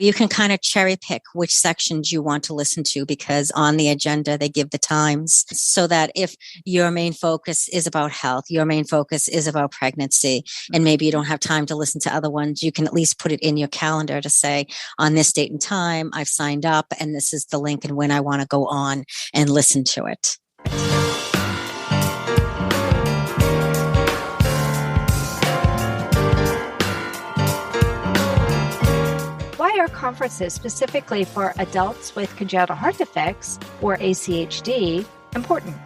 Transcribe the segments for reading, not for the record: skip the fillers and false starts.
You can kind of cherry pick which sections you want to listen to, because on the agenda, they give the times, so that if your main focus is about health, your main focus is about pregnancy, and maybe you don't have time to listen to other ones, you can at least put it in your calendar to say, on this date and time, I've signed up and this is the link and when I want to go on and listen to it. Why are conferences specifically for adults with congenital heart defects, or ACHD, important?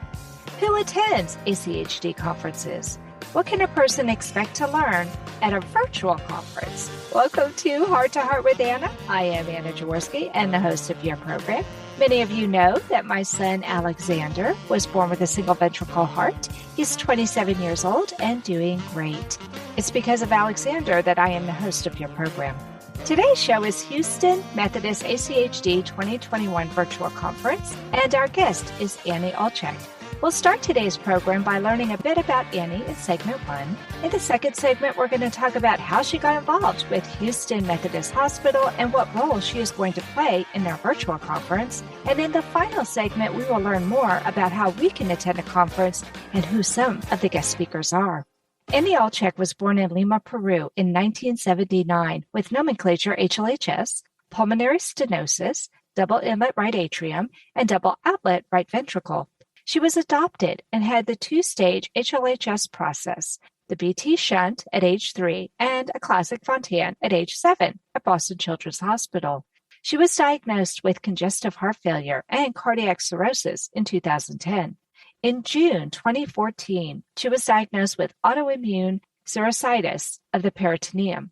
Who attends ACHD conferences? What can a person expect to learn at a virtual conference? Welcome to Heart to Heart with Anna. I am Anna Jaworski and the host of your program. Many of you know that my son Alexander was born with a single ventricle heart. He's 27 years old and doing great. It's because of Alexander that I am the host of your program. Today's show is Houston Methodist ACHD 2021 Virtual Conference, and our guest is Annie Ulchak. We'll start today's program by learning a bit about Annie in segment 1. In the second segment, we're going to talk about how she got involved with Houston Methodist Hospital and what role she is going to play in their virtual conference. And in the final segment, we will learn more about how we can attend a conference and who some of the guest speakers are. Annie Ulchak was born in Lima, Peru in 1979 with nomenclature HLHS, pulmonary stenosis, double-inlet-right atrium, and double-outlet-right ventricle. She was adopted and had the 2-stage HLHS process, the BT shunt at age 3 and a classic Fontan at age 7 at Boston Children's Hospital. She was diagnosed with congestive heart failure and cardiac cirrhosis in 2010. In June 2014, she was diagnosed with autoimmune serositis of the peritoneum.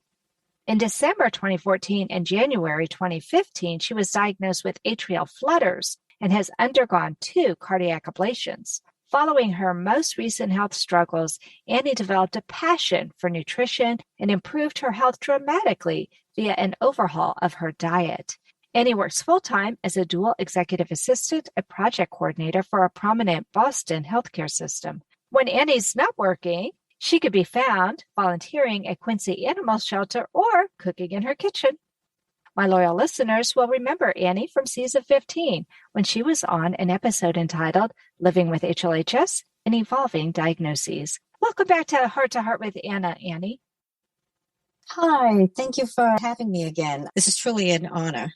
In December 2014 and January 2015, she was diagnosed with atrial flutters and has undergone 2 cardiac ablations. Following her most recent health struggles, Annie developed a passion for nutrition and improved her health dramatically via an overhaul of her diet. Annie works full-time as a dual executive assistant and project coordinator for a prominent Boston healthcare system. When Annie's not working, she could be found volunteering at Quincy Animal Shelter or cooking in her kitchen. My loyal listeners will remember Annie from season 15 when she was on an episode entitled Living with HLHS and Evolving Diagnoses. Welcome back to Heart with Anna, Annie. Hi, thank you for having me again. This is truly an honor.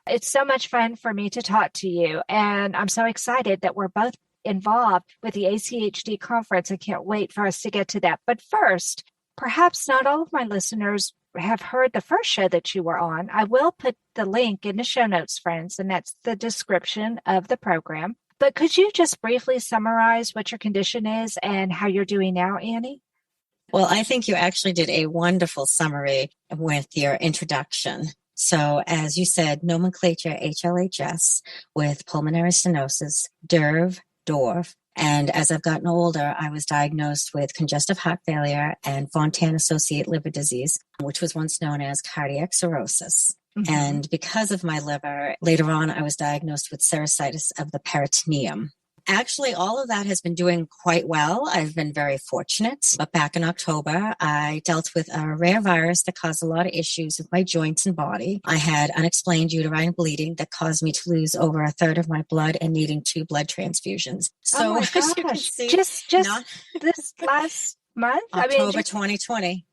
It's so much fun for me to talk to you, and I'm so excited that we're both involved with the ACHD conference. I can't wait for us to get to that. But first, perhaps not all of my listeners have heard the first show that you were on. I will put the link in the show notes, friends, and that's the description of the program. But could you just briefly summarize what your condition is and how you're doing now, Annie? Well, I think you actually did a wonderful summary with your introduction. So as you said, nomenclature HLHS with pulmonary stenosis, DORF. And as I've gotten older, I was diagnosed with congestive heart failure and Fontan-associated liver disease, which was once known as cardiac cirrhosis. Mm-hmm. And because of my liver, later on, I was diagnosed with serositis of the peritoneum. Actually, all of that has been doing quite well. I've been very fortunate. But back in October, I dealt with a rare virus that caused a lot of issues with my joints and body. I had unexplained uterine bleeding that caused me to lose over a third of my blood and needing 2 blood transfusions. So, oh my gosh. As you can see, just this last month? October 2020.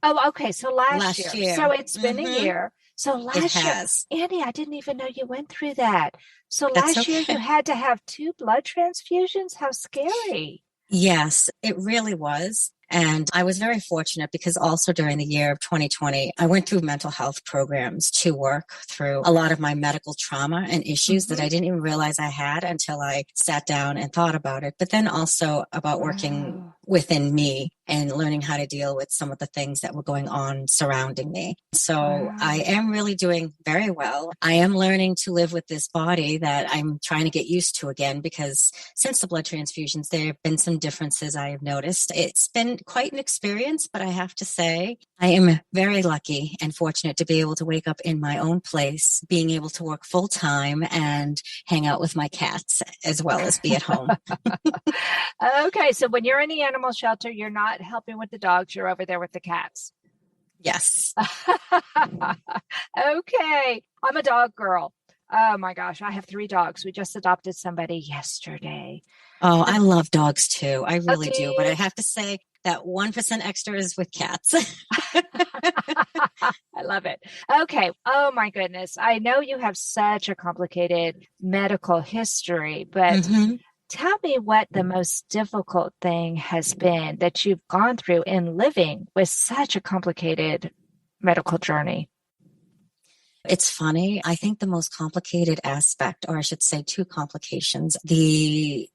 Oh, okay. So last year. So it's been a year. So last year, Annie, I didn't even know you went through that. So last year you had to have 2 blood transfusions? How scary. Yes, it really was. And I was very fortunate because also during the year of 2020, I went through mental health programs to work through a lot of my medical trauma and issues that I didn't even realize I had until I sat down and thought about it. But then also about working within me and learning how to deal with some of the things that were going on surrounding me. So I am really doing very well. I am learning to live with this body that I'm trying to get used to again, because since the blood transfusions, there have been some differences I have noticed. It's been quite an experience, but I have to say I am very lucky and fortunate to be able to wake up in my own place, being able to work full time and hang out with my cats as well as be at home. Okay, so when you're in the animal shelter, you're not helping with the dogs, you're over there with the cats. Yes. Okay. I'm a dog girl. Oh my gosh. I have 3 dogs. We just adopted somebody yesterday. Oh, I love dogs too. I Oh, really do do. But you? I have to say that 1% extra is with cats. I love it. Okay. Oh my goodness. I know you have such a complicated medical history, but hmm tell me what the most difficult thing has been that you've gone through in living with such a complicated medical journey. It's funny. I think the most complicated aspect, or I should say 2 complications, the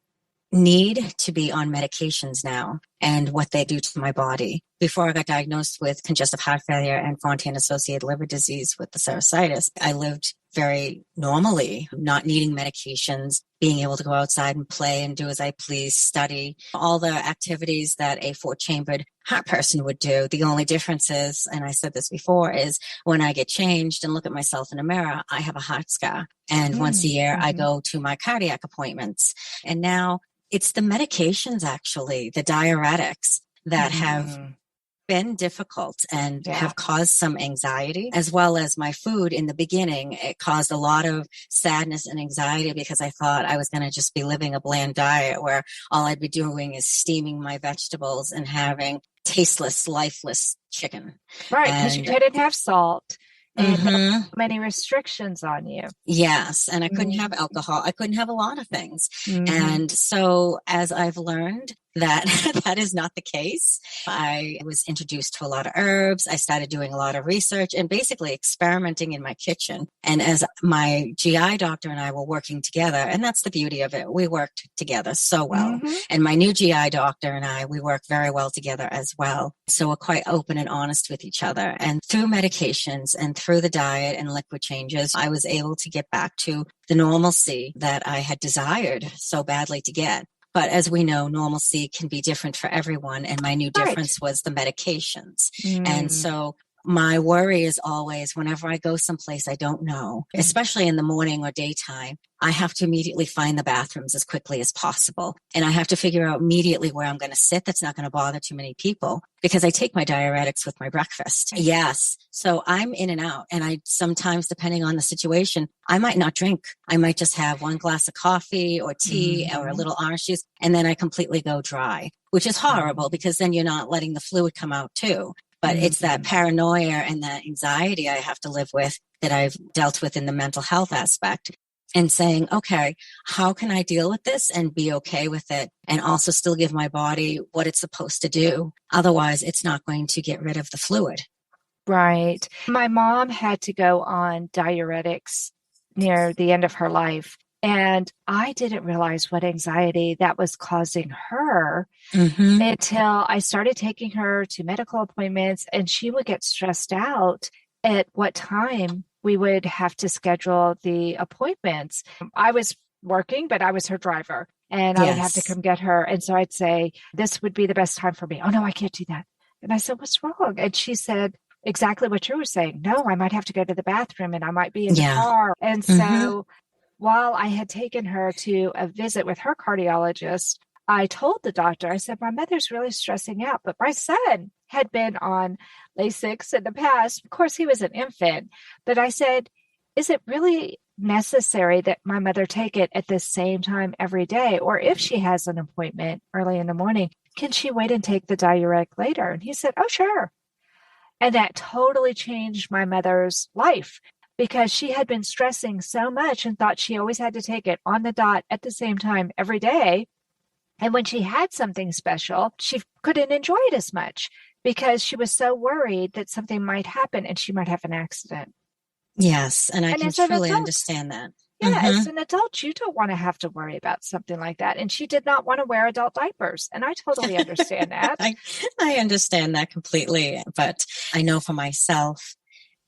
need to be on medications now and what they do to my body. Before I got diagnosed with congestive heart failure and Fontan associated liver disease with the serositis, I lived very normally, not needing medications, being able to go outside and play and do as I please, study, all the activities that a 4-chambered heart person would do. The only difference is, and I said this before, is when I get changed and look at myself in a mirror, I have a heart scar. And once a year, I go to my cardiac appointments. And now it's the medications, actually, the diuretics that have been difficult and have caused some anxiety, as well as my food in the beginning. It caused a lot of sadness and anxiety because I thought I was going to just be living a bland diet where all I'd be doing is steaming my vegetables and having tasteless, lifeless chicken. Right, because you couldn't have salt and there were so many restrictions on you. Yes, and I couldn't have alcohol. I couldn't have a lot of things. And so as I've learned that that is not the case, I was introduced to a lot of herbs. I started doing a lot of research and basically experimenting in my kitchen. And as my GI doctor and I were working together, and that's the beauty of it, we worked together so well. And my new GI doctor and I, we work very well together as well. So we're quite open and honest with each other. And through medications and through the diet and liquid changes, I was able to get back to the normalcy that I had desired so badly to get. But as we know, normalcy can be different for everyone. And my new difference was the medications. And so my worry is always whenever I go someplace I don't know, especially in the morning or daytime, I have to immediately find the bathrooms as quickly as possible. And I have to figure out immediately where I'm going to sit that's not going to bother too many people because I take my diuretics with my breakfast. Yes. So I'm in and out. And I sometimes, depending on the situation, I might not drink. I might just have 1 glass of coffee or tea or a little orange juice. And then I completely go dry, which is horrible because then you're not letting the fluid come out too. But it's that paranoia and that anxiety I have to live with that I've dealt with in the mental health aspect and saying, okay, how can I deal with this and be okay with it and also still give my body what it's supposed to do? Otherwise, it's not going to get rid of the fluid. Right. My mom had to go on diuretics near the end of her life. And I didn't realize what anxiety that was causing her until I started taking her to medical appointments, and she would get stressed out at what time we would have to schedule the appointments. I was working, but I was her driver, and I would have to come get her. And so I'd say, this would be the best time for me. Oh, no, I can't do that. And I said, what's wrong? And she said, exactly what you were saying. No, I might have to go to the bathroom and I might be in the car. And so while I had taken her to a visit with her cardiologist, I told the doctor, I said, my mother's really stressing out, but my son had been on Lasix in the past. Of course, he was an infant, but I said, is it really necessary that my mother take it at the same time every day? Or if she has an appointment early in the morning, can she wait and take the diuretic later? And he said, oh, sure. And that totally changed my mother's life because she had been stressing so much and thought she always had to take it on the dot at the same time every day. And when she had something special, she couldn't enjoy it as much because she was so worried that something might happen and she might have an accident. Yes, and I can truly understand that. Yeah, as an adult, you don't want to have to worry about something like that. And she did not want to wear adult diapers. And I totally understand that. I understand that completely. But I know for myself,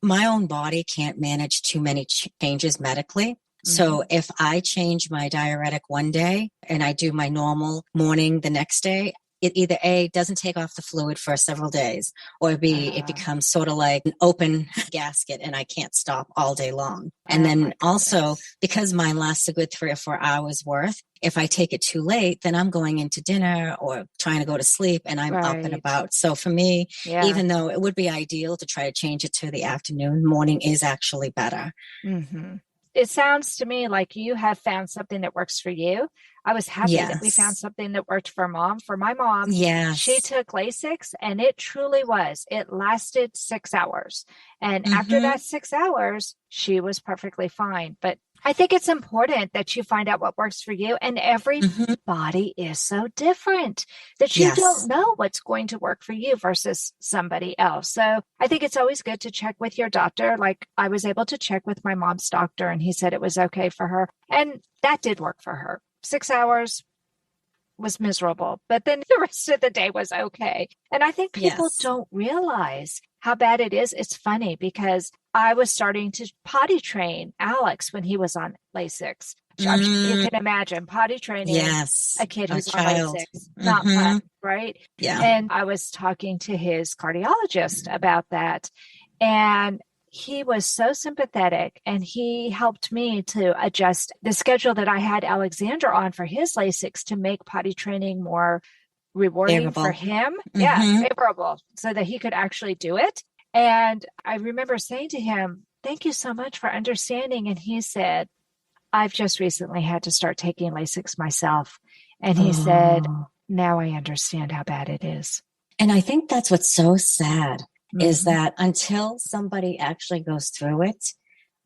my own body can't manage too many changes medically. So if I change my diuretic one day and I do my normal morning the next day, it either A, doesn't take off the fluid for several days, or B, it becomes sort of like an open gasket and I can't stop all day long. And then also, because mine lasts a good 3 or 4 hours worth, if I take it too late, then I'm going into dinner or trying to go to sleep and I'm up and about. So for me, even though it would be ideal to try to change it to the afternoon, morning is actually better. Mm-hmm. It sounds to me like you have found something that works for you. I was happy that we found something that worked for Mom. For my mom, she took Lasix, and it truly was. It lasted 6 hours. And after that 6 hours, she was perfectly fine. But I think it's important that you find out what works for you. And every body is so different that you don't know what's going to work for you versus somebody else. So I think it's always good to check with your doctor. Like I was able to check with my mom's doctor, and he said it was okay for her. And that did work for her. 6 hours was miserable, but then the rest of the day was okay. And I think people don't realize how bad it is. It's funny because I was starting to potty train Alex when he was on Lasix. I'm sure you can imagine potty training a kid who's on Lasix. Not fun, right? Yeah. And I was talking to his cardiologist about that. And he was so sympathetic, and he helped me to adjust the schedule that I had Alexander on for his Lasix to make potty training more rewarding for him. Favorable, so that he could actually do it. And I remember saying to him, "Thank you so much for understanding." And he said, "I've just recently had to start taking Lasix myself." And he said, "Now I understand how bad it is." And I think that's what's so sad. Is that until somebody actually goes through it,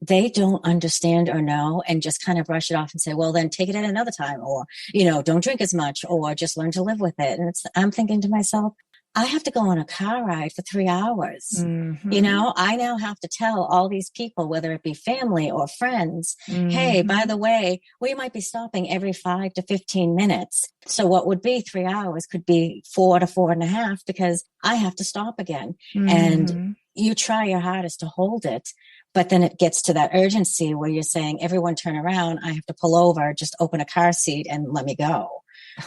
they don't understand or know and just kind of brush it off and say, well, then take it at another time, or, don't drink as much, or just learn to live with it. And I'm thinking to myself, I have to go on a car ride for 3 hours. I now have to tell all these people, whether it be family or friends, hey, by the way, we might be stopping every 5 to 15 minutes. So what would be 3 hours could be 4 to 4.5 because I have to stop again. And you try your hardest to hold it, but then it gets to that urgency where you're saying, everyone turn around, I have to pull over, just open a car seat and let me go.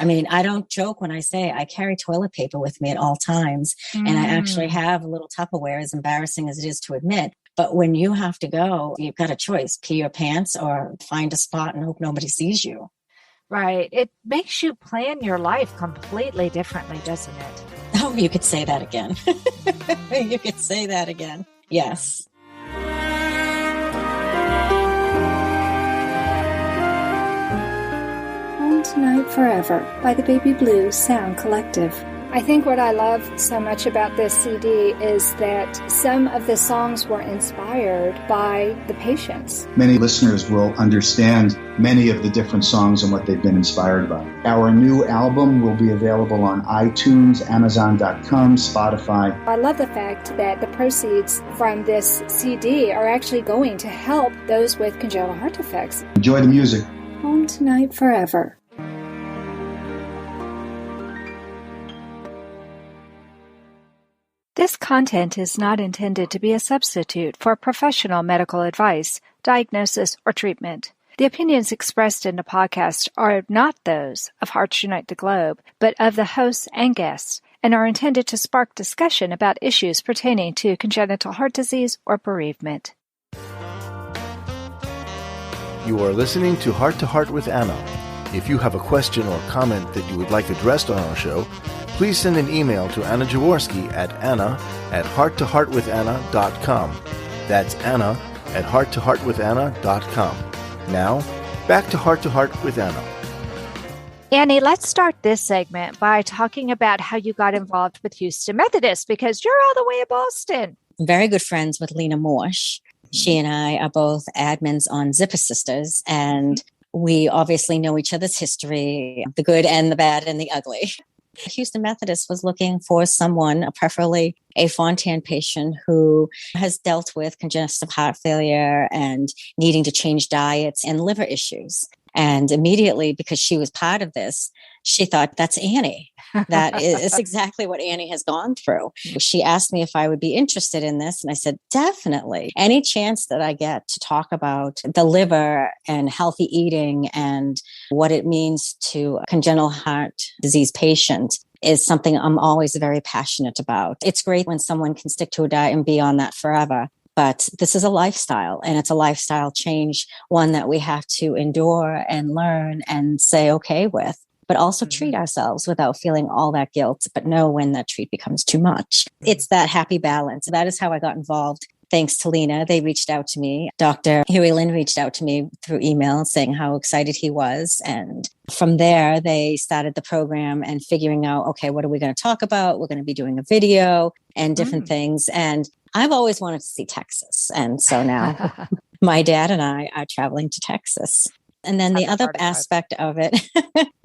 I mean, I don't joke when I say I carry toilet paper with me at all times. And I actually have a little Tupperware, as embarrassing as it is to admit. But when you have to go, you've got a choice, pee your pants or find a spot and hope nobody sees you. Right. It makes you plan your life completely differently, doesn't it? Oh, you could say that again. You could say that again. Yes. Tonight Forever by the Baby Blue Sound Collective. I think what I love so much about this CD is that some of the songs were inspired by the patients. Many listeners will understand many of the different songs and what they've been inspired by. Our new album will be available on iTunes, Amazon.com, Spotify. I love the fact that the proceeds from this CD are actually going to help those with congenital heart defects. Enjoy the music. Home Tonight Forever. This content is not intended to be a substitute for professional medical advice, diagnosis, or treatment. The opinions expressed in the podcast are not those of Hearts Unite the Globe, but of the hosts and guests, and are intended to spark discussion about issues pertaining to congenital heart disease or bereavement. You are listening to Heart with Anna. If you have a question or comment that you would like addressed on our show, please send an email to Anna Jaworski at anna@hearttoheartwithanna.com. That's anna@hearttoheartwithanna.com. Now, back to Heart with Anna. Annie, let's start this segment by talking about how you got involved with Houston Methodist, because you're all the way in Boston. Very good friends with Lena Morsh. She and I are both admins on Zipper Sisters, and we obviously know each other's history, the good and the bad and the ugly. Houston Methodist was looking for someone, preferably a Fontan patient who has dealt with congestive heart failure and needing to change diets and liver issues. And immediately, because she was part of this, she thought, that's Annie. That is exactly what Annie has gone through. She asked me if I would be interested in this. And I said, definitely. Any chance that I get to talk about the liver and healthy eating and what it means to a congenital heart disease patient, is something I'm always very passionate about. It's great when someone can stick to a diet and be on that forever. But this is a lifestyle, and it's a lifestyle change, one that we have to endure and learn and say okay with, but also treat ourselves without feeling all that guilt, but know when that treat becomes too much. It's that happy balance. That is how I got involved. Thanks to Lena, they reached out to me. Dr. Huey Lin reached out to me through email saying how excited he was. And from there, they started the program and figuring out, okay, what are we going to talk about? We're going to be doing a video and different things. And I've always wanted to see Texas. And so now my dad and I are traveling to Texas. And then the other aspect of it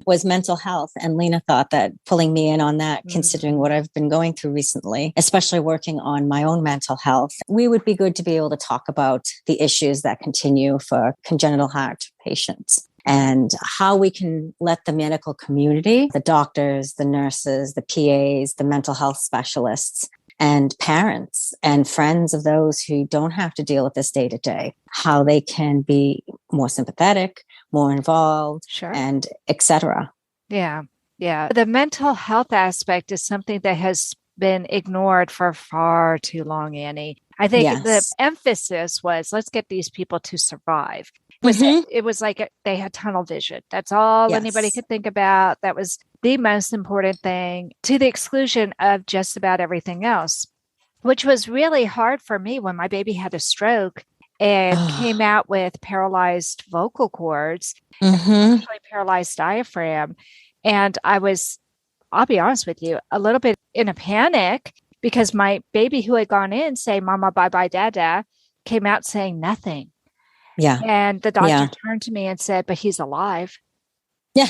was mental health. And Lena thought that pulling me in on that, considering what I've been going through recently, especially working on my own mental health, we would be good to be able to talk about the issues that continue for congenital heart patients and how we can let the medical community, the doctors, the nurses, the PAs, the mental health specialists, and parents and friends of those who don't have to deal with this day to day, how they can be more sympathetic, more involved, and et cetera. Yeah. The mental health aspect is something that has been ignored for far too long, Annie. I think the emphasis was, let's get these people to survive. It was like they had tunnel vision. That's all anybody could think about. That was the most important thing, to the exclusion of just about everything else, which was really hard for me when my baby had a stroke and came out with paralyzed vocal cords, and paralyzed diaphragm. And I'll be honest with you, a little bit in a panic because my baby who had gone in saying, Mama, bye-bye, Dada, came out saying nothing. Yeah. And the doctor turned to me and said, but he's alive. Yeah.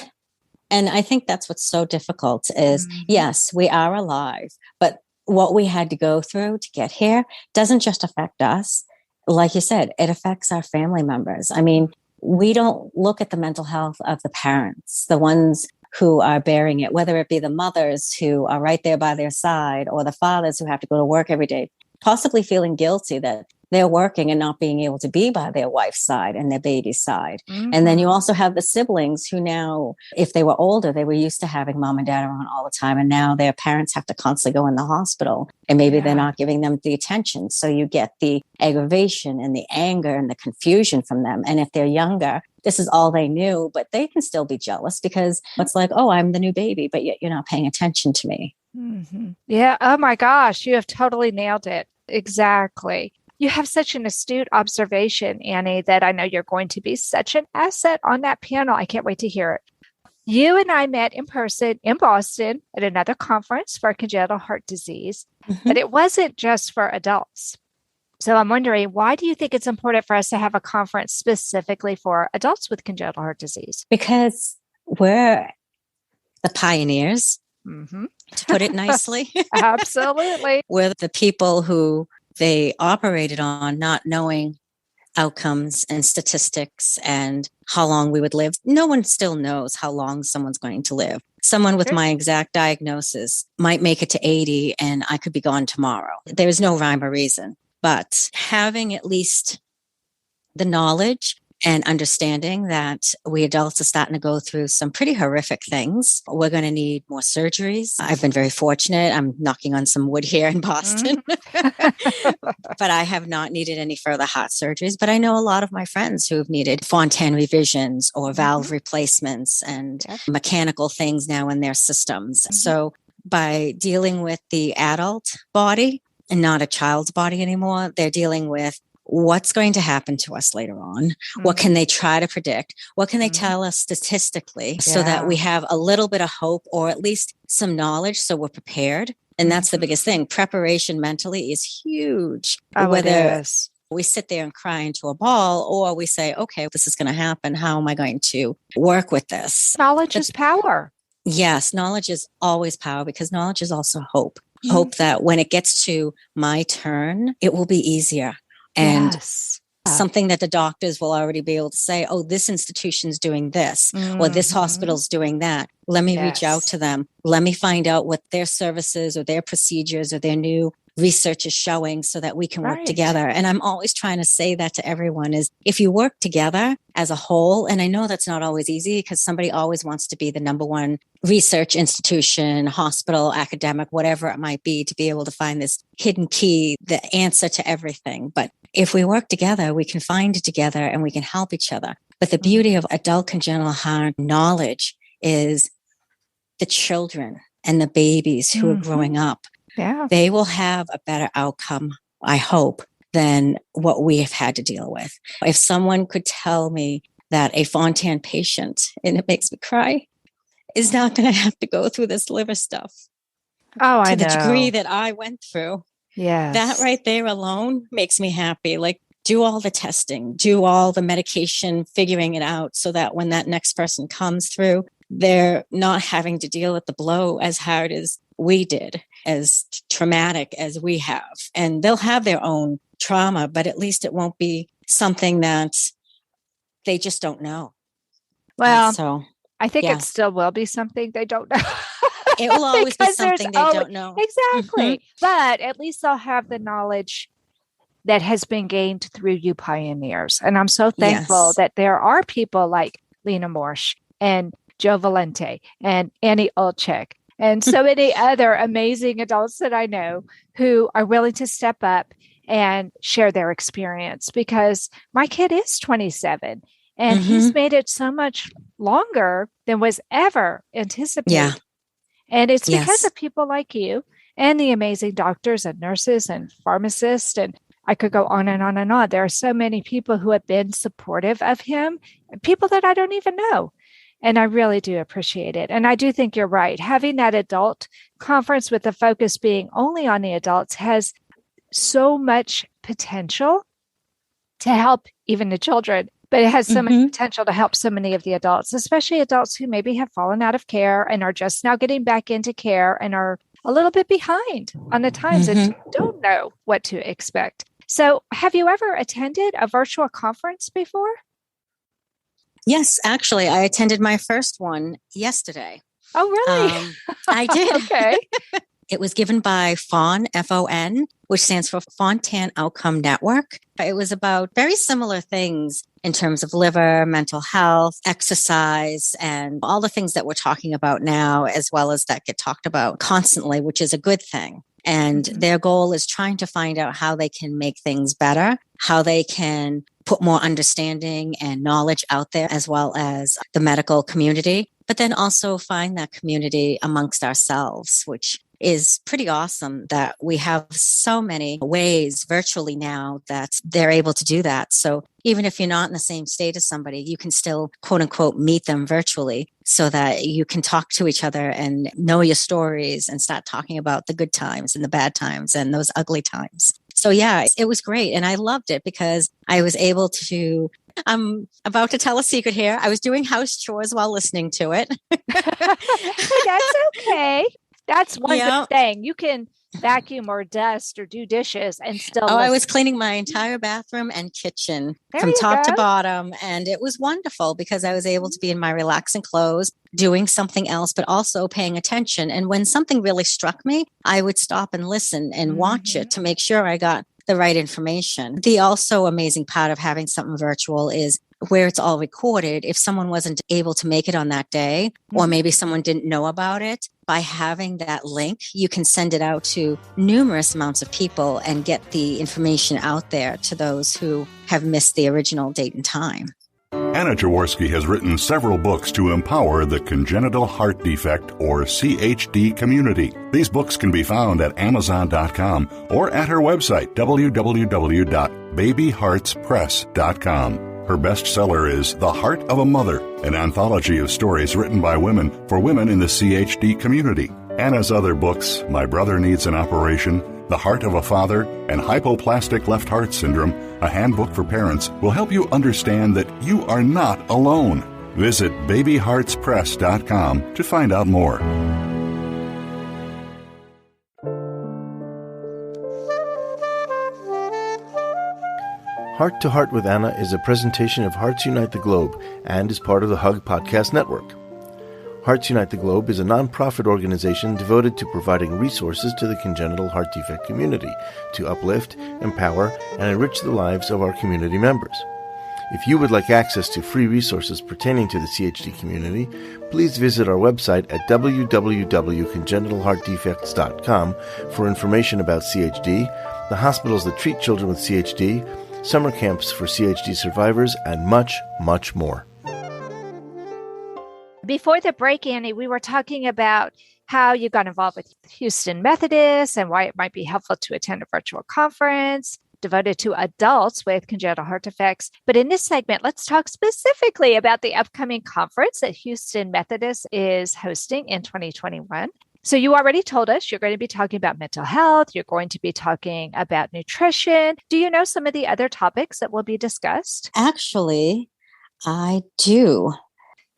And I think that's what's so difficult is, yes, we are alive, but what we had to go through to get here doesn't just affect us. Like you said, it affects our family members. I mean, we don't look at the mental health of the parents, the ones who are bearing it, whether it be the mothers who are right there by their side or the fathers who have to go to work every day, possibly feeling guilty that they're working and not being able to be by their wife's side and their baby's side. And then you also have the siblings who now, if they were older, they were used to having mom and dad around all the time. And now their parents have to constantly go in the hospital and maybe they're not giving them the attention. So you get the aggravation and the anger and the confusion from them. And if they're younger, this is all they knew, but they can still be jealous because it's like, oh, I'm the new baby, but yet you're not paying attention to me. Yeah. Oh my gosh. You have totally nailed it. Exactly. You have such an astute observation, Annie, that I know you're going to be such an asset on that panel. I can't wait to hear it. You and I met in person in Boston at another conference for congenital heart disease, but it wasn't just for adults. So I'm wondering, why do you think it's important for us to have a conference specifically for adults with congenital heart disease? Because we're the pioneers, to put it nicely. Absolutely. We're the people who they operated on not knowing outcomes and statistics and how long we would live. No one still knows how long someone's going to live. Someone with my exact diagnosis might make it to 80 and I could be gone tomorrow. There's no rhyme or reason. But having at least the knowledge and understanding that we adults are starting to go through some pretty horrific things. We're going to need more surgeries. I've been very fortunate. I'm knocking on some wood here in Boston, but I have not needed any further heart surgeries. But I know a lot of my friends who have needed Fontan revisions or valve replacements and mechanical things now in their systems. So by dealing with the adult body and not a child's body anymore, they're dealing with what's going to happen to us later on? What can they try to predict? What can they tell us statistically so that we have a little bit of hope or at least some knowledge so we're prepared? And that's the biggest thing. Preparation mentally is huge. Whether we sit there and cry into a ball or we say, okay, this is going to happen. How am I going to work with this? Knowledge is power. Yes, knowledge is always power because knowledge is also hope. Hope that when it gets to my turn, it will be easier. And something that the doctors will already be able to say, oh, this institution's doing this, or this hospital's doing that. Let me reach out to them. Let me find out what their services or their procedures or their new research is showing so that we can work together. And I'm always trying to say that to everyone is if you work together as a whole, and I know that's not always easy because somebody always wants to be the number one research institution, hospital, academic, whatever it might be, to be able to find this hidden key, the answer to everything. But if we work together, we can find it together and we can help each other. But the beauty of adult congenital heart knowledge is the children and the babies who are growing up. Yeah. They will have a better outcome, I hope, than what we have had to deal with. If someone could tell me that a Fontan patient, and it makes me cry, is not going to have to go through this liver stuff to the degree that I went through. Yes. That right there alone makes me happy. Like, do all the testing, do all the medication, figuring it out so that when that next person comes through, they're not having to deal with the blow as hard as we did, as traumatic as we have. And they'll have their own trauma, but at least it won't be something that they just don't know. Well, so I think it still will be something they don't know. It will always be something they don't know. Exactly. Mm-hmm. But at least they'll have the knowledge that has been gained through you pioneers. And I'm so thankful that there are people like Lena Morsch and Joe Valente and Annie Ulchak and so many other amazing adults that I know who are willing to step up and share their experience, because my kid is 27 and he's made it so much longer than was ever anticipated. Yeah. And it's because of people like you and the amazing doctors and nurses and pharmacists, and I could go on and on and on. There are so many people who have been supportive of him, people that I don't even know. And I really do appreciate it. And I do think you're right. Having that adult conference with the focus being only on the adults has so much potential to help even the children, but it has so much potential to help so many of the adults, especially adults who maybe have fallen out of care and are just now getting back into care and are a little bit behind on the times and don't know what to expect. So have you ever attended a virtual conference before? Yes, actually, I attended my first one yesterday. Oh, really? I did. Okay. It was given by FON, F-O-N, which stands for Fontan Outcome Network. It was about very similar things in terms of liver, mental health, exercise, and all the things that we're talking about now, as well as that get talked about constantly, which is a good thing. And their goal is trying to find out how they can make things better, how they can put more understanding and knowledge out there, as well as the medical community, but then also find that community amongst ourselves, which is pretty awesome that we have so many ways virtually now that they're able to do that. So even if you're not in the same state as somebody, you can still, quote unquote, meet them virtually so that you can talk to each other and know your stories and start talking about the good times and the bad times and those ugly times. So yeah, it was great. And I loved it because I was able to, I'm about to tell a secret here. I was doing house chores while listening to it. That's okay. That's one good thing. You can vacuum or dust or do dishes and still listen. I was cleaning my entire bathroom and kitchen from top to bottom. And it was wonderful because I was able to be in my relaxing clothes, doing something else, but also paying attention. And when something really struck me, I would stop and listen and watch it to make sure I got the right information. The also amazing part of having something virtual is where it's all recorded. If someone wasn't able to make it on that day, or maybe someone didn't know about it, by having that link, you can send it out to numerous amounts of people and get the information out there to those who have missed the original date and time. Anna Jaworski has written several books to empower the congenital heart defect, or CHD, community. These books can be found at Amazon.com or at her website, www.babyheartspress.com. Her bestseller is The Heart of a Mother, an anthology of stories written by women for women in the CHD community. Anna's other books, My Brother Needs an Operation, The Heart of a Father, and Hypoplastic Left Heart Syndrome, a handbook for parents, will help you understand that you are not alone. Visit babyheartspress.com to find out more. Heart to Heart with Anna is a presentation of Hearts Unite the Globe and is part of the Hug Podcast Network. Hearts Unite the Globe is a nonprofit organization devoted to providing resources to the congenital heart defect community to uplift, empower, and enrich the lives of our community members. If you would like access to free resources pertaining to the CHD community, please visit our website at www.congenitalheartdefects.com for information about CHD, the hospitals that treat children with CHD, summer camps for CHD survivors, and much, much more. Before the break, Annie, we were talking about how you got involved with Houston Methodist and why it might be helpful to attend a virtual conference devoted to adults with congenital heart defects. But in this segment, let's talk specifically about the upcoming conference that Houston Methodist is hosting in 2021. So you already told us you're going to be talking about mental health. You're going to be talking about nutrition. Do you know some of the other topics that will be discussed? Actually, I do.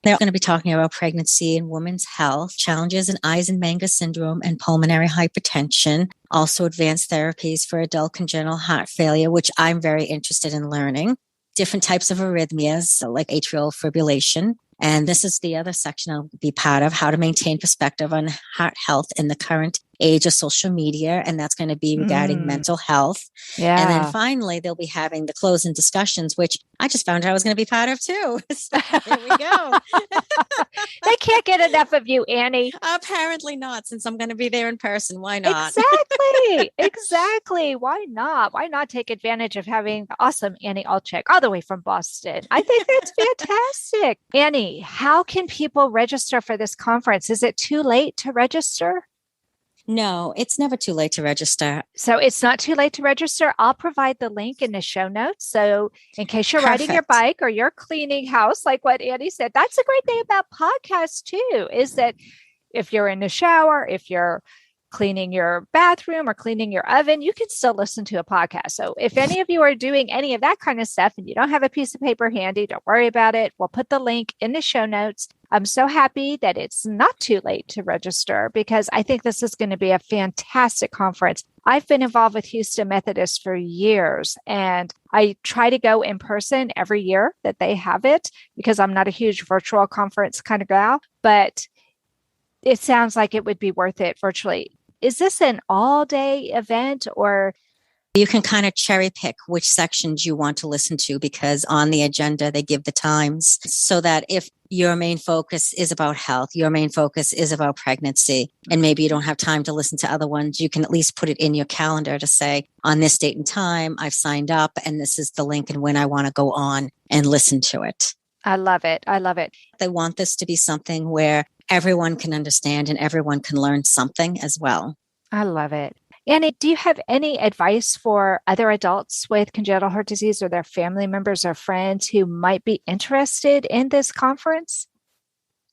They're going to be talking about pregnancy and women's health, challenges in Eisenmenger syndrome and pulmonary hypertension, also advanced therapies for adult congenital heart failure, which I'm very interested in learning, different types of arrhythmias, so like atrial fibrillation. And this is the other section I'll be part of, how to maintain perspective on heart health in the current age of social media. And that's going to be regarding mental health. Yeah. And then finally, they'll be having the closing discussions, which I just found out I was going to be part of too. So here we go. They can't get enough of you, Annie. Apparently not, since I'm going to be there in person. Why not? Exactly. Why not? Why not take advantage of having the awesome Annie Ulchak all the way from Boston? I think that's fantastic. Annie, how can people register for this conference? Is it too late to register? No, it's never too late to register. So it's not too late to register. I'll provide the link in the show notes. So in case you're riding your bike or you're cleaning house, like what Annie said, that's a great thing about podcasts too, is that if you're in the shower, if you're cleaning your bathroom or cleaning your oven, you can still listen to a podcast. So if any of you are doing any of that kind of stuff and you don't have a piece of paper handy, don't worry about it. We'll put the link in the show notes. I'm so happy that it's not too late to register because I think this is going to be a fantastic conference. I've been involved with Houston Methodist for years, and I try to go in person every year that they have it because I'm not a huge virtual conference kind of gal, but it sounds like it would be worth it virtually. Is this an all-day event, or? You can kind of cherry pick which sections you want to listen to because on the agenda, they give the times so that if your main focus is about health, your main focus is about pregnancy, and maybe you don't have time to listen to other ones, you can at least put it in your calendar to say, on this date and time, I've signed up and this is the link and when I want to go on and listen to it. I love it. I love it. They want this to be something where everyone can understand and everyone can learn something as well. I love it. Annie, do you have any advice for other adults with congenital heart disease or their family members or friends who might be interested in this conference?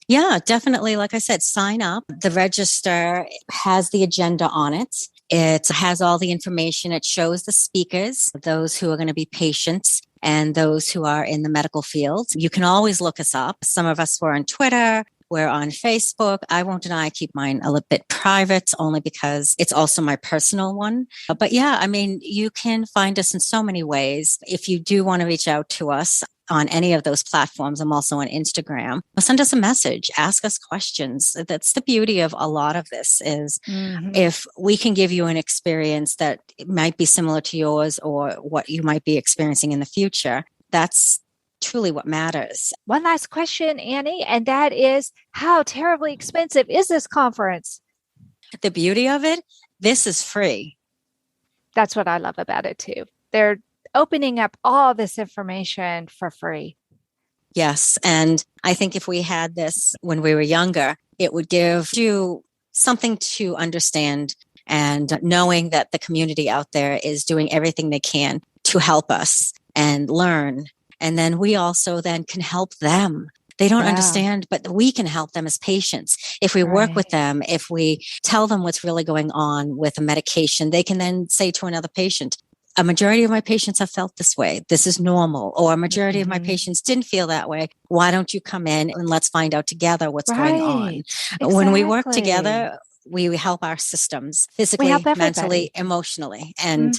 Yeah, definitely. Like I said, sign up. The register has the agenda on it. It has all the information. It shows the speakers, those who are going to be patients and those who are in the medical field. You can always look us up. Some of us were on Twitter. We're on Facebook. I won't deny I keep mine a little bit private only because it's also my personal one. But yeah, I mean, you can find us in so many ways. If you do want to reach out to us on any of those platforms, I'm also on Instagram. Send us a message, ask us questions. That's the beauty of a lot of this is if we can give you an experience that might be similar to yours or what you might be experiencing in the future, that's truly what matters. One last question, Annie, and that is, how terribly expensive is this conference? The beauty of it, this is free. That's what I love about it too. They're opening up all this information for free. Yes. And I think if we had this when we were younger, it would give you something to understand and knowing that the community out there is doing everything they can to help us and learn. And then we also then can help them. They don't understand, but we can help them as patients. If we work with them, if we tell them what's really going on with a medication, they can then say to another patient, a majority of my patients have felt this way. This is normal. Or a majority of my patients didn't feel that way. Why don't you come in and let's find out together what's going on? Exactly. When we work together, we help our systems physically, mentally, emotionally. And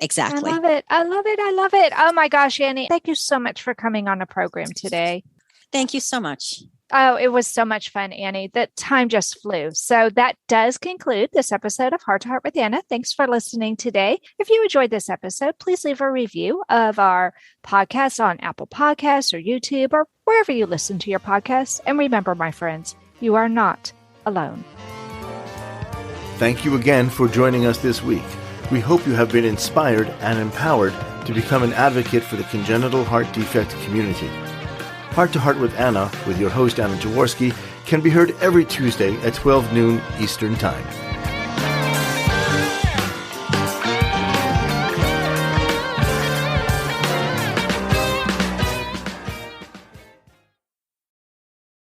exactly. I love it. I love it. I love it. Oh my gosh, Annie, thank you so much for coming on the program today. Thank you so much. Oh, it was so much fun, Annie. The time just flew. So that does conclude this episode of Heart to Heart with Anna. Thanks for listening today. If you enjoyed this episode, please leave a review of our podcast on Apple Podcasts or YouTube or wherever you listen to your podcasts. And remember, my friends, you are not alone. Thank you again for joining us this week. We hope you have been inspired and empowered to become an advocate for the congenital heart defect community. Heart to Heart with Anna, with your host Anna Jaworski, can be heard every Tuesday at 12 noon Eastern Time.